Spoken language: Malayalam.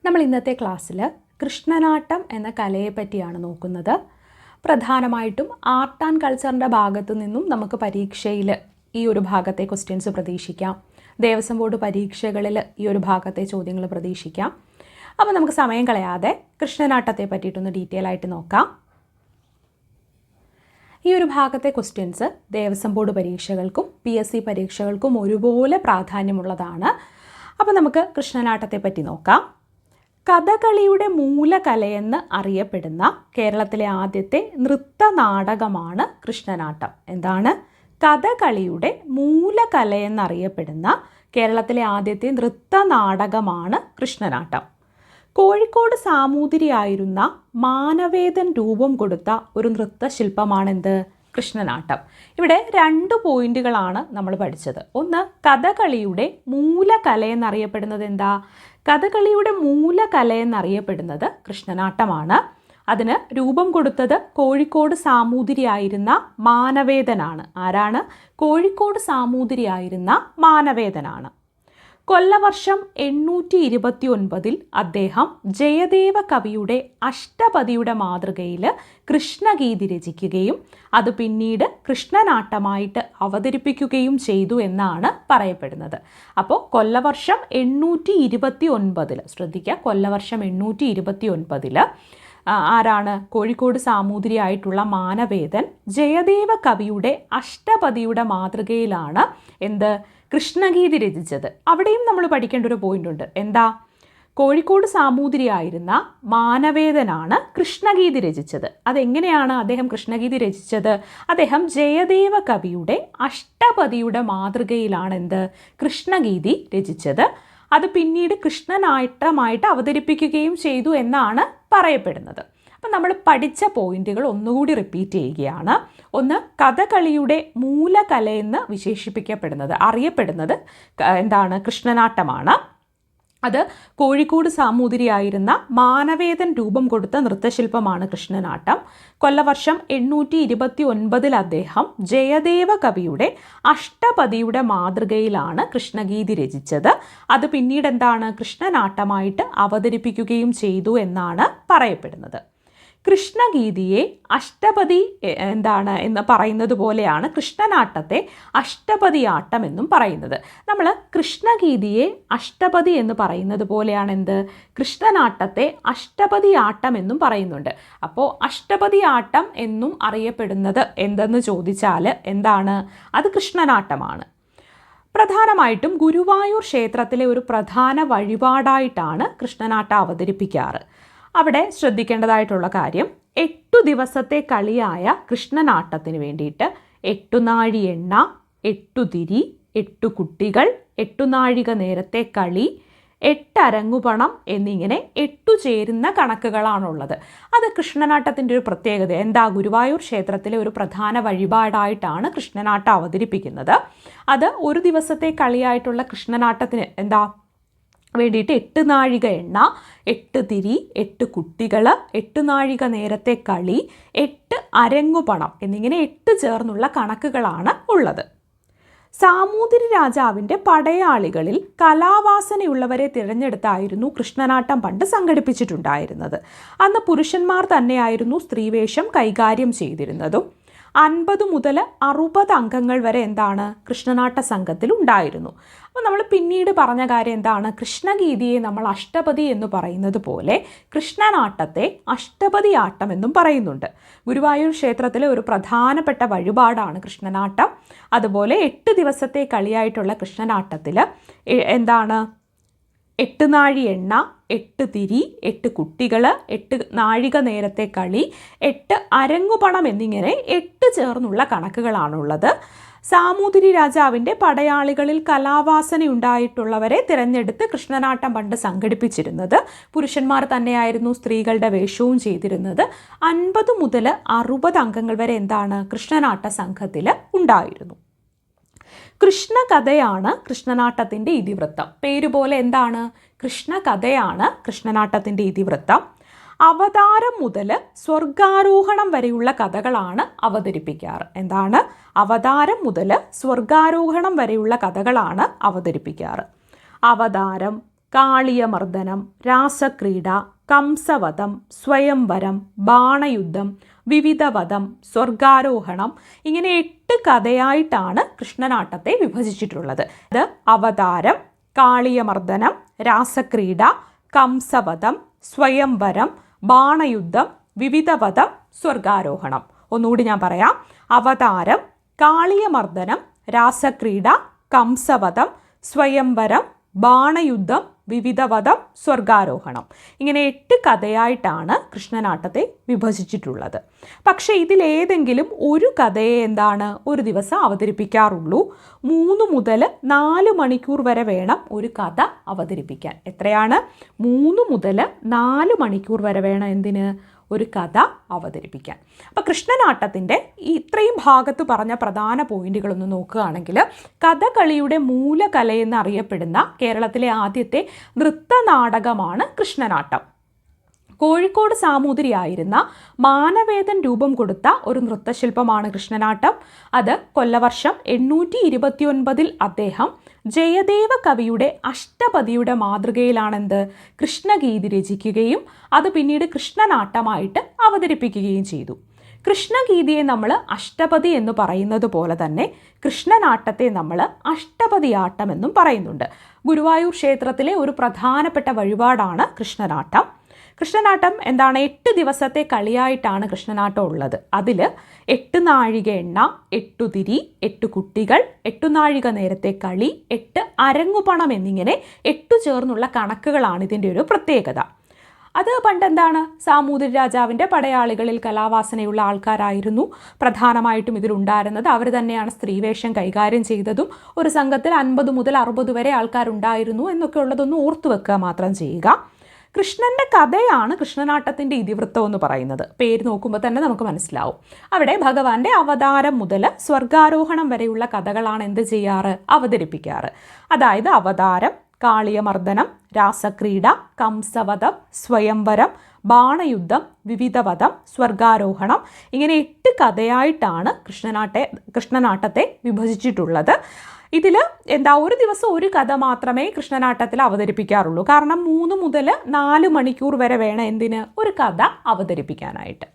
നമ്മൾ ഇന്നത്തെ ക്ലാസ്സിൽ കൃഷ്ണനാട്ടം എന്ന കലയെ പറ്റിയാണ് നോക്കുന്നത്. പ്രധാനമായിട്ടും ആർട്ട് ആൻഡ് കൾച്ചറിൻ്റെ ഭാഗത്തു നിന്നും നമുക്ക് പരീക്ഷയിൽ ഈ ഒരു ഭാഗത്തെ ക്വസ്റ്റ്യൻസ് പ്രതീക്ഷിക്കാം. ദേവസ്വം ബോർഡ് പരീക്ഷകളിൽ ഈ ഒരു ഭാഗത്തെ ചോദ്യങ്ങൾ പ്രതീക്ഷിക്കാം. അപ്പോൾ നമുക്ക് സമയം കളയാതെ കൃഷ്ണനാട്ടത്തെ പറ്റിയിട്ടൊന്ന് ഡീറ്റെയിൽ ആയിട്ട് നോക്കാം. ഈ ഒരു ഭാഗത്തെ ക്വസ്റ്റ്യൻസ് ദേവസ്വം ബോർഡ് പരീക്ഷകൾക്കും PSC പരീക്ഷകൾക്കും ഒരുപോലെ പ്രാധാന്യമുള്ളതാണ്. അപ്പോൾ നമുക്ക് കൃഷ്ണനാട്ടത്തെ പറ്റി നോക്കാം. കഥകളിയുടെ മൂലകലയെന്ന് അറിയപ്പെടുന്ന കേരളത്തിലെ ആദ്യത്തെ നൃത്തനാടകമാണ് കൃഷ്ണനാട്ടം. എന്താണ്? കഥകളിയുടെ മൂലകലയെന്നറിയപ്പെടുന്ന കേരളത്തിലെ ആദ്യത്തെ നൃത്തനാടകമാണ് കൃഷ്ണനാട്ടം. കോഴിക്കോട് സാമൂതിരിയായിരുന്ന മാനവേദൻ രൂപം കൊടുത്ത ഒരു നൃത്തശില്പമാണെന്ത്? കൃഷ്ണനാട്ടം. ഇവിടെ 2 പോയിന്റുകളാണ് നമ്മൾ പഠിച്ചത്. ഒന്ന്, കഥകളിയുടെ മൂലകലയെന്നറിയപ്പെടുന്നത് എന്താ? കഥകളിയുടെ മൂലകലയെന്നറിയപ്പെടുന്നത് കൃഷ്ണനാട്ടമാണ്. അതിന് രൂപം കൊടുത്തത് കോഴിക്കോട് സാമൂതിരിയായിരുന്ന മാനവേദനാണ്. ആരാണ്? കോഴിക്കോട് സാമൂതിരിയായിരുന്ന മാനവേദനാണ്. കൊല്ലവർഷം 829 അദ്ദേഹം ജയദേവ കവിയുടെ അഷ്ടപദിയുടെ മാതൃകയിൽ കൃഷ്ണഗീതി രചിക്കുകയും അത് പിന്നീട് കൃഷ്ണനാട്ടമായിട്ട് അവതരിപ്പിക്കുകയും ചെയ്തു എന്നാണ് പറയപ്പെടുന്നത്. അപ്പോൾ കൊല്ലവർഷം 829, ശ്രദ്ധിക്കുക, കൊല്ലവർഷം 829 ആരാണ്? കോഴിക്കോട് സാമൂതിരിയായിട്ടുള്ള മാനവേദൻ ജയദേവ കവിയുടെ അഷ്ടപദിയുടെ മാതൃകയിലാണ് എന്ത്? കൃഷ്ണഗീതി രചിച്ചത്. അവിടെയും നമ്മൾ പഠിക്കേണ്ട ഒരു പോയിന്റ് ഉണ്ട്. എന്താ? കോഴിക്കോട് സാമൂതിരിയായിരുന്ന മാനവേദനാണ് കൃഷ്ണഗീതി രചിച്ചത്. അതെങ്ങനെയാണ് അദ്ദേഹം കൃഷ്ണഗീതി രചിച്ചത്? അദ്ദേഹം ജയദേവ കവിയുടെ അഷ്ടപദിയുടെ മാതൃകയിലാണ് എന്ത്? കൃഷ്ണഗീതി രചിച്ചത്. അത് പിന്നീട് കൃഷ്ണനാട്ടമായിട്ട് അവതരിപ്പിക്കുകയും ചെയ്തു എന്നാണ് പറയപ്പെടുന്നത്. അപ്പം നമ്മൾ പഠിച്ച പോയിന്റുകൾ ഒന്നുകൂടി റിപ്പീറ്റ് ചെയ്യുകയാണ്. ഒന്ന്, കഥകളിയുടെ മൂലകലയെന്ന് വിശേഷിപ്പിക്കപ്പെടുന്നത് അറിയപ്പെടുന്നത് എന്താണ്? കൃഷ്ണനാട്ടമാണ്. അത് കോഴിക്കോട് സാമൂതിരിയായിരുന്ന മാനവേദൻ രൂപം കൊടുത്ത നൃത്തശില്പമാണ് കൃഷ്ണനാട്ടം. കൊല്ലവർഷം 829 അദ്ദേഹം ജയദേവ കവിയുടെ അഷ്ടപദിയുടെ മാതൃകയിലാണ് കൃഷ്ണഗീതി രചിച്ചത്. അത് പിന്നീട് എന്താണ്? കൃഷ്ണനാട്ടമായിട്ട് അവതരിപ്പിക്കുകയും ചെയ്തു എന്നാണ് പറയപ്പെടുന്നത്. കൃഷ്ണഗീതിയെ അഷ്ടപതി എന്താണ് എന്ന് പറയുന്നത് പോലെയാണ് കൃഷ്ണനാട്ടത്തെ അഷ്ടപതിയാട്ടം എന്നും പറയുന്നത്. നമ്മൾ കൃഷ്ണഗീതിയെ അഷ്ടപതി എന്ന് പറയുന്നത് പോലെയാണ് എന്ത്? കൃഷ്ണനാട്ടത്തെ അഷ്ടപതിയാട്ടം എന്നും പറയുന്നുണ്ട്. അപ്പോൾ അഷ്ടപതിയാട്ടം എന്നും അറിയപ്പെടുന്നത് എന്തെന്ന് ചോദിച്ചാൽ എന്താണ്? അത് കൃഷ്ണനാട്ടമാണ്. പ്രധാനമായിട്ടും ഗുരുവായൂർ ക്ഷേത്രത്തിലെ ഒരു പ്രധാന വഴിപാടായിട്ടാണ് കൃഷ്ണനാട്ടം അവതരിപ്പിക്കാറ്. അവിടെ ശ്രദ്ധിക്കേണ്ടതായിട്ടുള്ള കാര്യം, 8 ദിവസത്തെ കളിയായ കൃഷ്ണനാട്ടത്തിന് വേണ്ടിയിട്ട് 8 നാഴി എണ്ണ, 8 തിരി, 8 കുട്ടികൾ, 8 നാഴിക നേരത്തെ കളി, 8 അരങ്ങുപണം എന്നിങ്ങനെ 8 ചേരുന്ന കണക്കുകളാണുള്ളത്. അത് കൃഷ്ണനാട്ടത്തിൻ്റെ ഒരു പ്രത്യേകത. എന്താ? ഗുരുവായൂർ ക്ഷേത്രത്തിലെ ഒരു പ്രധാന വഴിപാടായിട്ടാണ് കൃഷ്ണനാട്ടം അവതരിപ്പിക്കുന്നത്. അത് ഒരു ദിവസത്തെ കളിയായിട്ടുള്ള കൃഷ്ണനാട്ടത്തിന് എന്താ വേണ്ടിയിട്ട് 8 നാഴിക എണ്ണ, 8 തിരി, 8 കുട്ടികൾ, 8 നാഴിക നേരത്തെ കളി, 8 അരങ്ങുപണം എന്നിങ്ങനെ 8 ചേർന്നുള്ള കണക്കുകളാണ് ഉള്ളത്. സാമൂതിരി രാജാവിൻ്റെ പടയാളികളിൽ കലാവാസനയുള്ളവരെ തിരഞ്ഞെടുത്തായിരുന്നു കൃഷ്ണനാട്ടം പണ്ട് സംഘടിപ്പിച്ചിട്ടുണ്ടായിരുന്നത്. അന്ന് പുരുഷന്മാർ തന്നെയായിരുന്നു സ്ത്രീവേഷം കൈകാര്യം ചെയ്തിരുന്നതും. 50 മുതൽ 60 അംഗങ്ങൾ വരെ എന്താണ്? കൃഷ്ണനാട്ട സംഘത്തിൽ ഉണ്ടായിരുന്നു. അപ്പോൾ നമ്മൾ പിന്നീട് പറഞ്ഞ കാര്യം എന്താണ്? കൃഷ്ണഗീതിയെ നമ്മൾ അഷ്ടപതി എന്ന് പറയുന്നത് പോലെ കൃഷ്ണനാട്ടത്തെ അഷ്ടപതി ആട്ടം എന്നും പറയുന്നുണ്ട്. ഗുരുവായൂർ ക്ഷേത്രത്തിലെ ഒരു പ്രധാനപ്പെട്ട വഴിപാടാണ് കൃഷ്ണനാട്ടം. അതുപോലെ 8 ദിവസത്തെ കളിയായിട്ടുള്ള കൃഷ്ണനാട്ടത്തിൽ എന്താണ്? 8 നാഴി എണ്ണ, 8 തിരി, 8 കുട്ടികൾ, 8 നാഴിക നേരത്തെ കളി, 8 അരങ്ങുപണം എന്നിങ്ങനെ 8 ചേർന്നുള്ള കണക്കുകളാണുള്ളത്. സാമൂതിരി രാജാവിൻ്റെ പടയാളികളിൽ കലാവാസനയുണ്ടായിട്ടുള്ളവരെ തിരഞ്ഞെടുത്ത് കൃഷ്ണനാട്ടം പണ്ട് സംഘടിപ്പിച്ചിരുന്നത്. പുരുഷന്മാർ തന്നെയായിരുന്നു സ്ത്രീകളുടെ വേഷവും ചെയ്തിരുന്നത്. 50 മുതൽ 60 അംഗങ്ങൾ വരെ എന്താണ്? കൃഷ്ണനാട്ട സംഘത്തിൽ ഉണ്ടായിരുന്നു. കൃഷ്ണകഥയാണ് കൃഷ്ണനാട്ടത്തിൻ്റെ ഇതിവൃത്തം. പേരുപോലെ എന്താണ്? കൃഷ്ണകഥയാണ് കൃഷ്ണനാട്ടത്തിൻ്റെ ഇതിവൃത്തം. അവതാരം മുതൽ സ്വർഗാരോഹണം വരെയുള്ള കഥകളാണ് അവതരിപ്പിക്കാറ്. എന്താണ്? അവതാരം മുതൽ സ്വർഗാരോഹണം വരെയുള്ള കഥകളാണ് അവതരിപ്പിക്കാറ്. അവതാരം, കാളിയമർദ്ദനം, രാസക്രീഡ, കംസവധം, സ്വയംവരം, ബാണയുദ്ധം, വിവിധവധം, സ്വർഗാരോഹണം, ഇങ്ങനെ 8 കഥയായിട്ടാണ് കൃഷ്ണനാട്ടത്തെ വിഭജിച്ചിട്ടുള്ളത്. ഇത് അവതാരം, കാളിയമർദ്ദനം, രാസക്രീഡ, കംസവധം, സ്വയംവരം, ബാണയുദ്ധം, വിവിധവധം, സ്വർഗാരോഹണം. ഒന്നുകൂടി ഞാൻ പറയാം. അവതാരം, കാളിയമർദ്ദനം, രാസക്രീഡ, കംസവധം, സ്വയംവരം, ബാണയുദ്ധം, വിവിധവധം, സ്വർഗാരോഹണം. ഇങ്ങനെ 8 കഥയായിട്ടാണ് കൃഷ്ണനാട്ടത്തെ വിഭജിച്ചിട്ടുള്ളത്. പക്ഷേ ഇതിലേതെങ്കിലും ഒരു കഥയെ ഒരു ദിവസം അവതരിപ്പിക്കാറുള്ളൂ. 3 മുതൽ 4 മണിക്കൂർ വരെ വേണം ഒരു കഥ അവതരിപ്പിക്കാൻ. എത്രയാണ്? 3 മുതൽ 4 മണിക്കൂർ വരെ വേണം ഒരു കഥ അവതരിപ്പിക്കാൻ. അപ്പോൾ കൃഷ്ണനാട്ടത്തിൻ്റെ ഇത്രയും ഭാഗത്ത് പറഞ്ഞ പ്രധാന പോയിന്റുകളൊന്ന് നോക്കുകയാണെങ്കിൽ, കഥകളിയുടെ മൂലകലയെന്നറിയപ്പെടുന്ന കേരളത്തിലെ ആദ്യത്തെ നൃത്തനാടകമാണ് കൃഷ്ണനാട്ടം. കോഴിക്കോട് സാമൂതിരിയായിരുന്ന മാനവേദൻ രൂപം കൊടുത്ത ഒരു നൃത്തശില്പമാണ് കൃഷ്ണനാട്ടം. അത് കൊല്ലവർഷം 829 അദ്ദേഹം ജയദേവ കവിയുടെ അഷ്ടപതിയുടെ മാതൃകയിലാണെന്ത് കൃഷ്ണഗീതി രചിക്കുകയും അത് പിന്നീട് കൃഷ്ണനാട്ടമായിട്ട് അവതരിപ്പിക്കുകയും ചെയ്തു. കൃഷ്ണഗീതിയെ നമ്മൾ അഷ്ടപതി എന്ന് പറയുന്നത് പോലെ തന്നെ കൃഷ്ണനാട്ടത്തെ നമ്മൾ അഷ്ടപതിയാട്ടം എന്നും പറയുന്നുണ്ട്. ഗുരുവായൂർ ക്ഷേത്രത്തിലെ ഒരു പ്രധാനപ്പെട്ട വഴിപാടാണ് കൃഷ്ണനാട്ടം. കൃഷ്ണനാട്ടം 8 ദിവസത്തെ കളിയായിട്ടാണ് കൃഷ്ണനാട്ടം ഉള്ളത്. അതിൽ 8 നാഴിക എണ്ണ, 8 തിരി, 8 കുട്ടികൾ, 8 നാഴിക നേരത്തെ കളി, 8 അരങ്ങുപണം എന്നിങ്ങനെ 8 ചേർന്നുള്ള കണക്കുകളാണ് ഇതിൻ്റെ ഒരു പ്രത്യേകത. അത് പണ്ട് സാമൂതിരി രാജാവിൻ്റെ പടയാളികളിൽ കലാവാസനയുള്ള ആൾക്കാരായിരുന്നു പ്രധാനമായിട്ടും ഇതിലുണ്ടായിരുന്നത്. അവർ തന്നെയാണ് സ്ത്രീവേഷം കൈകാര്യം ചെയ്തതും. ഒരു സംഘത്തിൽ 50 മുതൽ 60 വരെ ആൾക്കാരുണ്ടായിരുന്നു എന്നൊക്കെ ഉള്ളതൊന്ന് ഓർത്തു വെക്കുക മാത്രം ചെയ്യുക. കൃഷ്ണൻ്റെ കഥയാണ് കൃഷ്ണനാട്ടത്തിൻ്റെ ഇതിവൃത്തം എന്ന് പറയുന്നത്. പേര് നോക്കുമ്പോൾ തന്നെ നമുക്ക് മനസ്സിലാവും. അവിടെ ഭഗവാന്റെ അവതാരം മുതൽ സ്വർഗാരോഹണം വരെയുള്ള കഥകളാണ് അവതരിപ്പിക്കാറ്. അതായത് അവതാരം, കാളിയമർദ്ദനം, രാസക്രീഡ, കംസവധം, സ്വയംവരം, ബാണയുദ്ധം, വിവിധവധം, സ്വർഗാരോഹണം, ഇങ്ങനെ 8 കഥയായിട്ടാണ് കൃഷ്ണനാട്ടത്തെ വിഭജിച്ചിട്ടുള്ളത്. ഇതിൽ ഒരു ദിവസം ഒരു കഥ മാത്രമേ കൃഷ്ണനാട്ടത്തിൽ അവതരിപ്പിക്കാറുള്ളൂ. കാരണം 3 മുതൽ 4 മണിക്കൂർ വരെ വേണം ഒരു കഥ അവതരിപ്പിക്കാനായിട്ട്.